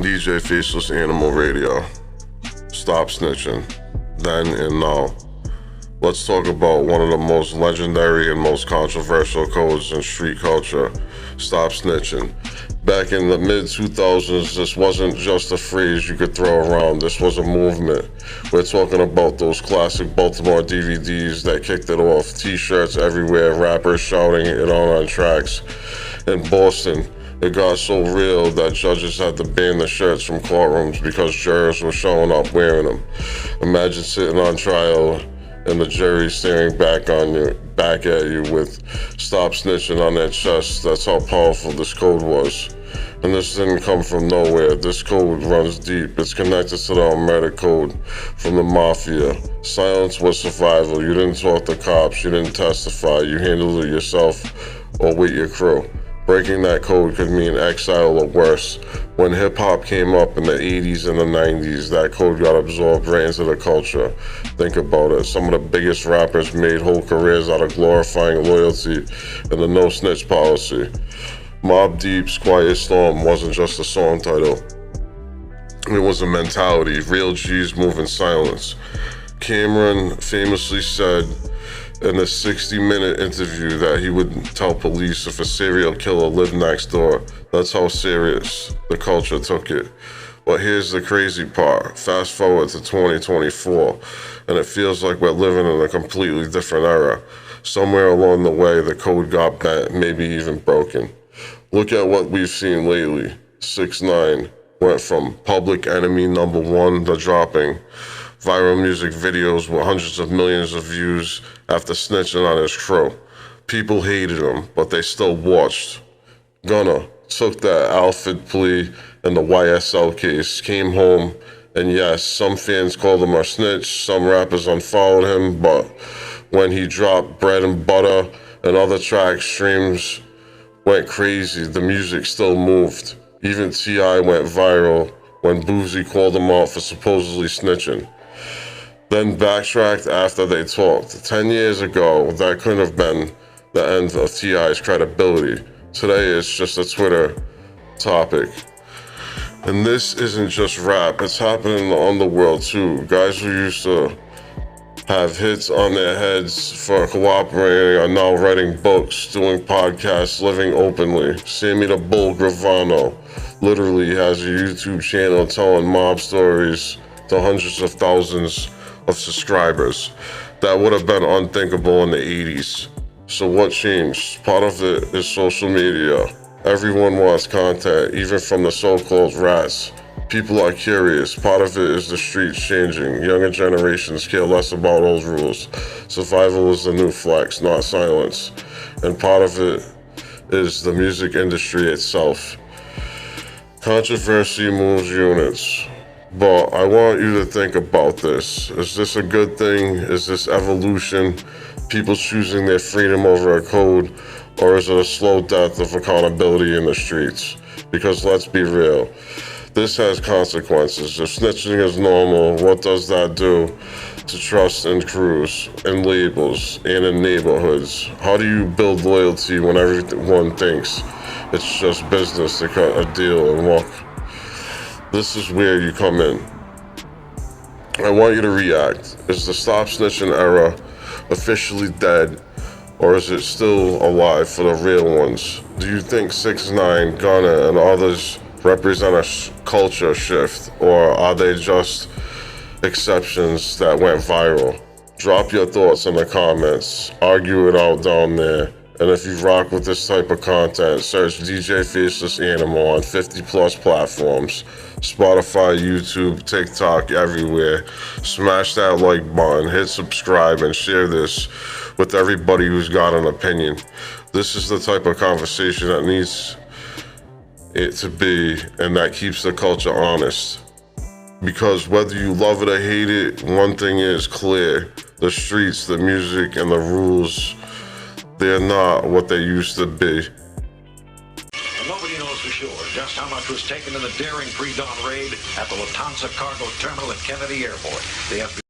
DJ Faceless Animal Radio. Stop snitching. Then and now. Let's talk about one of the most legendary and most controversial codes in street culture. Stop snitching. Back in the mid-2000s, this wasn't just a phrase you could throw around. This was a movement. We're talking about those classic Baltimore DVDs that kicked it off. T-shirts everywhere, rappers shouting it on tracks. In Boston, it got so real that judges had to ban the shirts from courtrooms because jurors were showing up wearing them. Imagine sitting on trial and the jury staring back at you with "Stop Snitching" on their chest. That's how powerful this code was. And this didn't come from nowhere. This code runs deep. It's connected to the Alford code from the mafia. Silence was survival. You didn't talk to cops. You didn't testify. You handled it yourself or with your crew. Breaking that code could mean exile or worse. When hip-hop came up in the 80s and the 90s, that code got absorbed right into the culture. Think about it. Some of the biggest rappers made whole careers out of glorifying loyalty and the no-snitch policy. Mobb Deep's Quiet Storm wasn't just a song title. It was a mentality. Real G's move in silence. Cameron famously said in a 60-minute interview that he would tell police if a serial killer lived next door. That's how serious the culture took it. But here's the crazy part. Fast forward to 2024, and it feels like we're living in a completely different era. Somewhere along the way, the code got bent, maybe even broken. Look at what we've seen lately. 6ix9ine went from Public Enemy #1 to dropping viral music videos with hundreds of millions of views after snitching on his crew. People hated him, but they still watched. Gunna took that Alford plea and the YSL case, came home, and yes, some fans called him a snitch, some rappers unfollowed him, but when he dropped Bread and Butter and other tracks, streams went crazy. The music still moved. Even T.I. went viral when Boozy called him out for supposedly snitching. Then backtracked after they talked. 10 years ago, that couldn't have been the end of T.I.'s credibility. Today, it's just a Twitter topic. And this isn't just rap, it's happening in the underworld too. Guys who used to have hits on their heads for cooperating are now writing books, doing podcasts, living openly. Sammy the Bull Gravano literally has a YouTube channel telling mob stories to hundreds of thousands of subscribers. That would have been unthinkable in the 80s. So what changed? Part of it is social media. Everyone wants content, even from the so-called rats. People are curious. Part of it is the streets changing. Younger generations care less about old rules. Survival is the new flex, not silence. And part of it is the music industry itself. Controversy moves units. But I want you to think about this. Is this a good thing? Is this evolution? People choosing their freedom over a code? Or is it a slow death of accountability in the streets? Because let's be real, this has consequences. If snitching is normal, what does that do to trust in crews, in labels, and in neighborhoods? How do you build loyalty when everyone thinks it's just business to cut a deal and walk? This is where you come in. I want you to react. Is the stop snitching era officially dead, or is it still alive for the real ones? Do you think 6ix9ine, Gunna, and others represent a culture shift, or are they just exceptions that went viral? Drop your thoughts in the comments. Argue it out down there. And if you rock with this type of content, search DJ Faceless Animal on 50+ platforms. Spotify, YouTube, TikTok, everywhere. Smash that like button, hit subscribe, and share this with everybody who's got an opinion. This is the type of conversation that needs it to be, and that keeps the culture honest. Because whether you love it or hate it, one thing is clear. The streets, the music, and the rules, they're not what they used to be. Nobody knows for sure just how much was taken in the daring pre-dawn raid at the Lufthansa cargo terminal at Kennedy Airport. The FBI